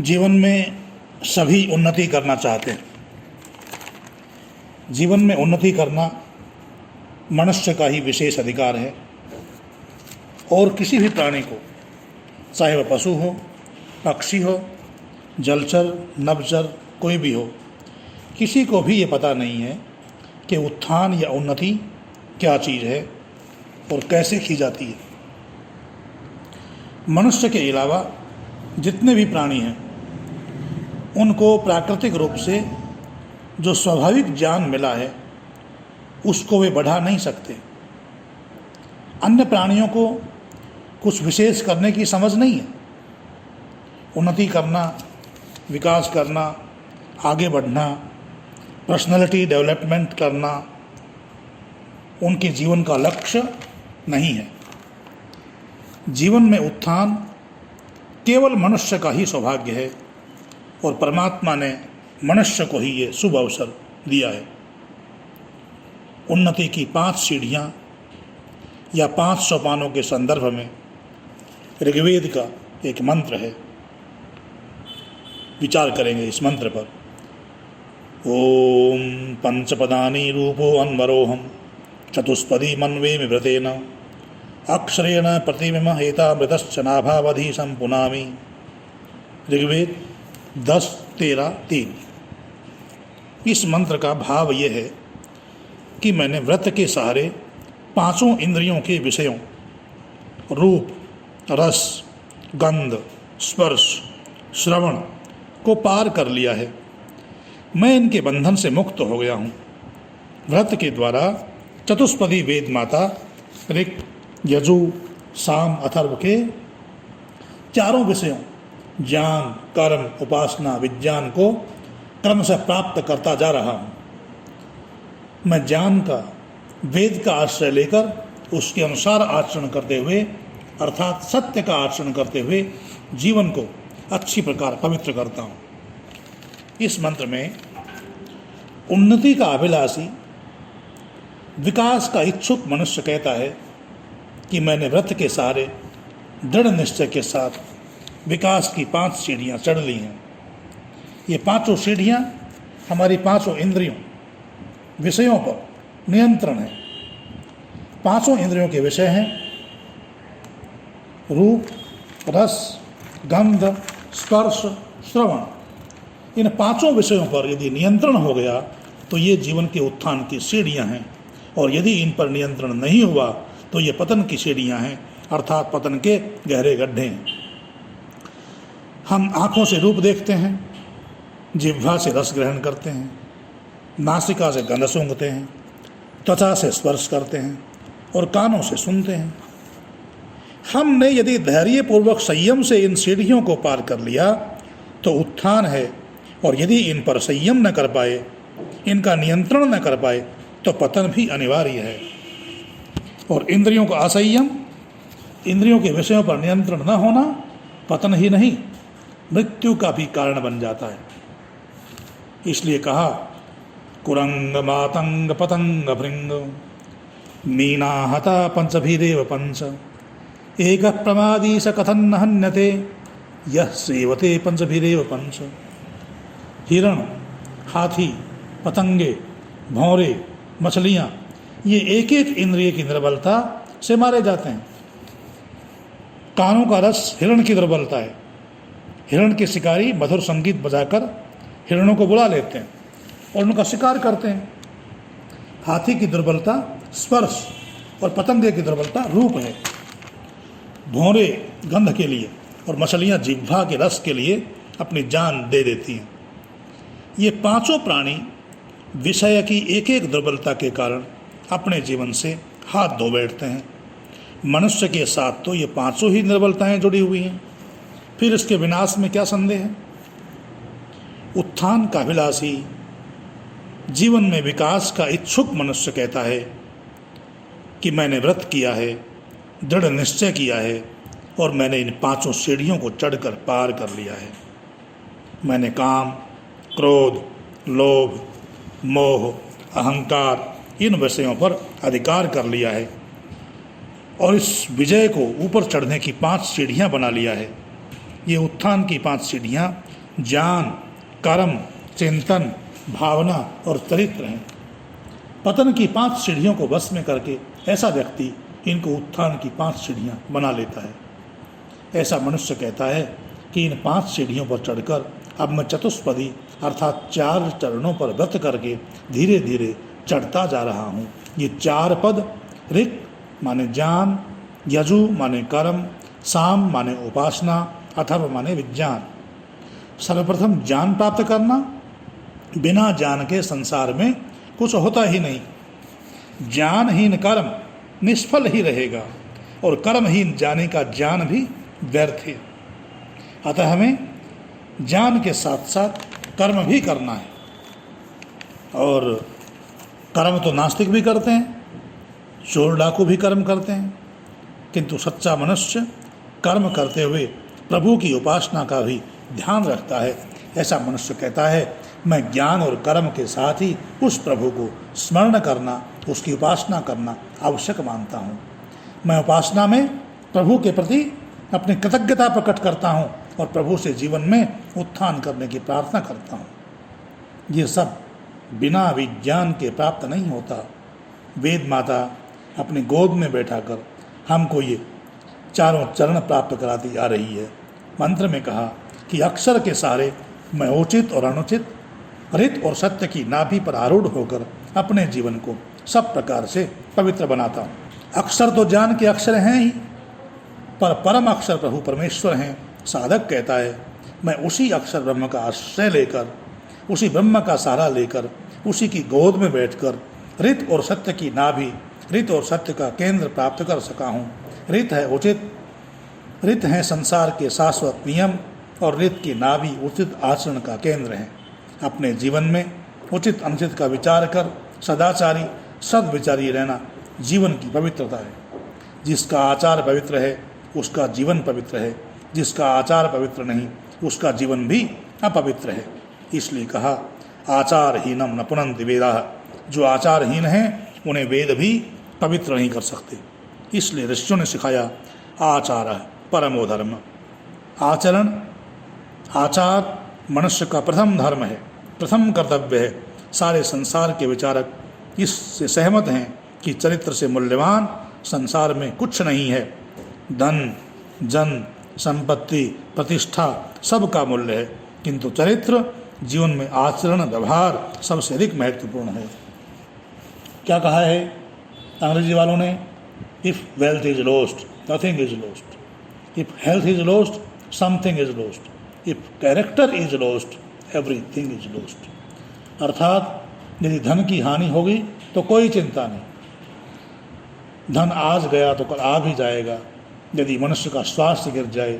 जीवन में सभी उन्नति करना चाहते हैं। जीवन में उन्नति करना मनुष्य का ही विशेष अधिकार है और किसी भी प्राणी को, चाहे वह पशु हो, पक्षी हो, जलचर, नभचर, कोई भी हो, किसी को भी ये पता नहीं है कि उत्थान या उन्नति क्या चीज़ है और कैसे की जाती है। मनुष्य के अलावा जितने भी प्राणी हैं उनको प्राकृतिक रूप से जो स्वाभाविक ज्ञान मिला है उसको वे बढ़ा नहीं सकते। अन्य प्राणियों को कुछ विशेष करने की समझ नहीं है। उन्नति करना, विकास करना, आगे बढ़ना, पर्सनैलिटी डेवलपमेंट करना उनके जीवन का लक्ष्य नहीं है। जीवन में उत्थान केवल मनुष्य का ही सौभाग्य है और परमात्मा ने मनुष्य को ही ये शुभ अवसर दिया है। उन्नति की 5 सीढ़ियाँ या 5 सोपानों के संदर्भ में ऋग्वेद का एक मंत्र है। विचार करेंगे इस मंत्र पर। ओम पंचपदानि रूपो अन्वरोहम चतुष्पदी मन्वेमि व्रतेन अक्षरेण प्रतिबिंब हेतामृतश्च नाभावधि संपुनामि। ऋग्वेद 10:13-3। इस मंत्र का भाव यह है कि मैंने व्रत के सहारे 5 इंद्रियों के विषयों रूप, रस, गंध, स्पर्श, श्रवण को पार कर लिया है। मैं इनके बंधन से मुक्त हो गया हूँ। व्रत के द्वारा चतुष्पदी वेद माता ऋक्, यजु, साम, अथर्व के 4 विषयों ज्ञान, कर्म, उपासना, विज्ञान को क्रम से प्राप्त करता जा रहा हूँ। मैं ज्ञान का, वेद का आश्रय लेकर उसके अनुसार आचरण करते हुए अर्थात सत्य का आचरण करते हुए जीवन को अच्छी प्रकार पवित्र करता हूँ। इस मंत्र में उन्नति का अभिलाषी, विकास का इच्छुक मनुष्य कहता है कि मैंने व्रत के सहारे दृढ़ निश्चय के साथ विकास की 5 सीढ़ियाँ चढ़ ली हैं। ये 5 सीढ़ियाँ हमारी 5 इंद्रियों, विषयों पर नियंत्रण है। 5 इंद्रियों के विषय हैं रूप, रस, गंध, स्पर्श, श्रवण। इन 5 विषयों पर यदि नियंत्रण हो गया तो ये जीवन के उत्थान की सीढ़ियाँ हैं, और यदि इन पर नियंत्रण नहीं हुआ तो ये पतन की सीढ़ियाँ हैं, अर्थात पतन के गहरे गड्ढे हैं। हम आँखों से रूप देखते हैं, जिह्वा से रस ग्रहण करते हैं, नासिका से गंध सूंघते हैं, त्वचा से स्पर्श करते हैं और कानों से सुनते हैं। हमने यदि धैर्यपूर्वक संयम से इन सीढ़ियों को पार कर लिया तो उत्थान है, और यदि इन पर संयम न कर पाए, इनका नियंत्रण न कर पाए तो पतन भी अनिवार्य है। और इंद्रियों का असंयम, इंद्रियों के विषयों पर नियंत्रण न होना पतन ही नहीं, मृत्यु का भी कारण बन जाता है। इसलिए कहा कुरंग मातंग पतंग भृंग मीना हता पंचभिरेव पंच एक प्रमादी स कथन न हन्यते यह सेवते पंचभिरेव पंच। हिरण, हाथी, पतंगे, भौरे, मछलियाँ, ये एक एक इंद्रिय की दुर्बलता से मारे जाते हैं। कानों का रस हिरण की दुर्बलता है। हिरण के शिकारी मधुर संगीत बजाकर हिरणों को बुला लेते हैं और उनका शिकार करते हैं। हाथी की दुर्बलता स्पर्श और पतंगे की दुर्बलता रूप है। भौरे गंध के लिए और मछलियाँ जिह्वा के रस के लिए अपनी जान दे देती हैं। ये 5 प्राणी विषय की एक एक दुर्बलता के कारण अपने जीवन से हाथ धो बैठते हैं। मनुष्य के साथ तो ये 5 ही दुर्बलताएं जुड़ी हुई हैं, फिर इसके विनाश में क्या संदेह है। उत्थान का अभिलाषी, जीवन में विकास का इच्छुक मनुष्य कहता है कि मैंने व्रत किया है, दृढ़ निश्चय किया है और मैंने इन 5 सीढ़ियों को चढ़कर पार कर लिया है। मैंने काम, क्रोध, लोभ, मोह, अहंकार इन विषयों पर अधिकार कर लिया है और इस विजय को ऊपर चढ़ने की 5 सीढ़ियाँ बना लिया है। ये उत्थान की 5 सीढ़ियाँ ज्ञान, कर्म, चिंतन, भावना और चरित्र हैं। पतन की 5 सीढ़ियों को वश में करके ऐसा व्यक्ति इनको उत्थान की 5 सीढ़ियाँ बना लेता है। ऐसा मनुष्य कहता है कि इन 5 सीढ़ियों पर चढ़कर अब मैं चतुष्पदी अर्थात 4 चरणों पर व्रत करके धीरे धीरे चढ़ता जा रहा हूँ। ये 4 पद ऋक् माने ज्ञान, यजु माने कर्म, साम माने उपासना, अथर्व माने विज्ञान। सर्वप्रथम ज्ञान प्राप्त करना। बिना ज्ञान के संसार में कुछ होता ही नहीं। ज्ञानहीन कर्म निष्फल ही रहेगा और कर्महीन जाने का ज्ञान भी व्यर्थ है। अतः हमें ज्ञान के साथ साथ कर्म भी करना है। और कर्म तो नास्तिक भी करते हैं, चोर डाकू भी कर्म करते हैं, किंतु सच्चा मनुष्य कर्म करते हुए प्रभु की उपासना का भी ध्यान रखता है। ऐसा मनुष्य कहता है मैं ज्ञान और कर्म के साथ ही उस प्रभु को स्मरण करना, उसकी उपासना करना आवश्यक मानता हूँ। मैं उपासना में प्रभु के प्रति अपनी कृतज्ञता प्रकट करता हूँ और प्रभु से जीवन में उत्थान करने की प्रार्थना करता हूँ। ये सब बिना विज्ञान के प्राप्त नहीं होता। वेद माता अपनी गोद में बैठा कर हमको ये 4 चरण प्राप्त कराती आ रही है। मंत्र में कहा कि अक्षर के सहारे मैं उचित और अनुचित, ऋत और सत्य की नाभि पर आरूढ़ होकर अपने जीवन को सब प्रकार से पवित्र बनाता हूँ। अक्षर तो ज्ञान के अक्षर हैं ही, पर परम अक्षर प्रभु परमेश्वर हैं। साधक कहता है मैं उसी अक्षर ब्रह्म का आश्रय लेकर, उसी ब्रह्म का सहारा लेकर, उसी की गोद में बैठकर ऋत और सत्य की नाभि, ऋत और सत्य का केंद्र प्राप्त कर सका हूँ। ऋत है उचित, ऋत है संसार के शाश्वत नियम और ऋत की नाभि उचित आचरण का केंद्र है। अपने जीवन में उचित अनुचित का विचार कर सदाचारी सद्विचारी रहना जीवन की पवित्रता है। जिसका आचार पवित्र है उसका जीवन पवित्र है, जिसका आचार पवित्र नहीं उसका जीवन भी अपवित्र है। इसलिए कहा आचारहीनम न पुनन्ति वेदाः, जो आचारहीन हैं उन्हें वेद भी पवित्र नहीं कर सकते। इसलिए ऋषियों ने सिखाया आचार परमो धर्म। आचार मनुष्य का प्रथम धर्म है, प्रथम कर्तव्य है। सारे संसार के विचारक इससे सहमत हैं कि चरित्र से मूल्यवान संसार में कुछ नहीं है। धन, जन, संपत्ति, प्रतिष्ठा सब का मूल्य है, किंतु चरित्र, जीवन में आचरण, व्यवहार सबसे अधिक महत्वपूर्ण है। क्या कहा है अंग्रेजी वालों ने? If wealth is lost nothing is lost, if health is lost something is lost, if character is lost everything is lost. अर्थात यदि धन की हानि होगी तो कोई चिंता नहीं, धन आज गया तो कल आ भी जाएगा। यदि मनुष्य का स्वास्थ्य गिर जाए,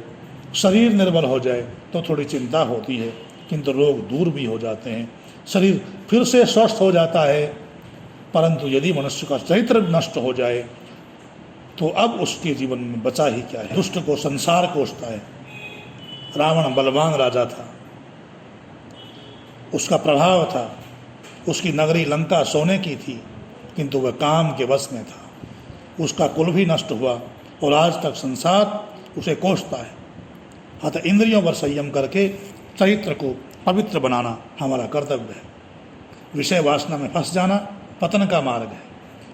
शरीर निर्बल हो जाए तो थोड़ी चिंता होती है, किंतु रोग दूर भी हो जाते हैं, शरीर फिर से स्वस्थ हो जाता है। परंतु यदि मनुष्य का चरित्र नष्ट हो जाए तो अब उसके जीवन में बचा ही क्या है। दुष्ट को संसार कोसता है। रावण बलवान राजा था, उसका प्रभाव था, उसकी नगरी लंका सोने की थी, किंतु वह काम के वश में था। उसका कुल भी नष्ट हुआ और आज तक संसार उसे कोसता है। अतः इंद्रियों पर संयम करके चरित्र को पवित्र बनाना हमारा कर्तव्य है। विषय वासना में फंस जाना पतन का मार्ग है।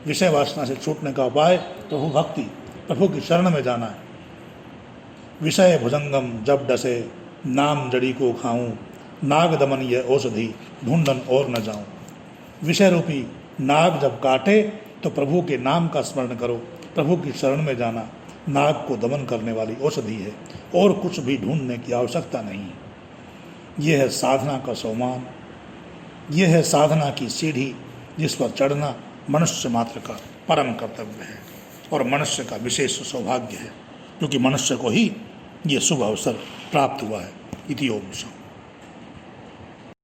विषय वासना से छूटने का उपाय प्रभु भक्ति, प्रभु की शरण में जाना है। विषय भुजंगम जब डसे, नाम जड़ी को खाऊं, नाग दमन ये औषधि ढूंढन और न जाऊं। विषय रूपी नाग जब काटे तो प्रभु के नाम का स्मरण करो। प्रभु की शरण में जाना नाग को दमन करने वाली औषधि है, और कुछ भी ढूंढने की आवश्यकता नहीं है। यह है साधना का सोमान, यह है साधना की सीढ़ी जिस पर चढ़ना मनुष्य मात्र का परम कर्तव्य है और मनुष्य का विशेष सौभाग्य है, क्योंकि मनुष्य को ही ये शुभ अवसर प्राप्त हुआ है। इति ओम शांति।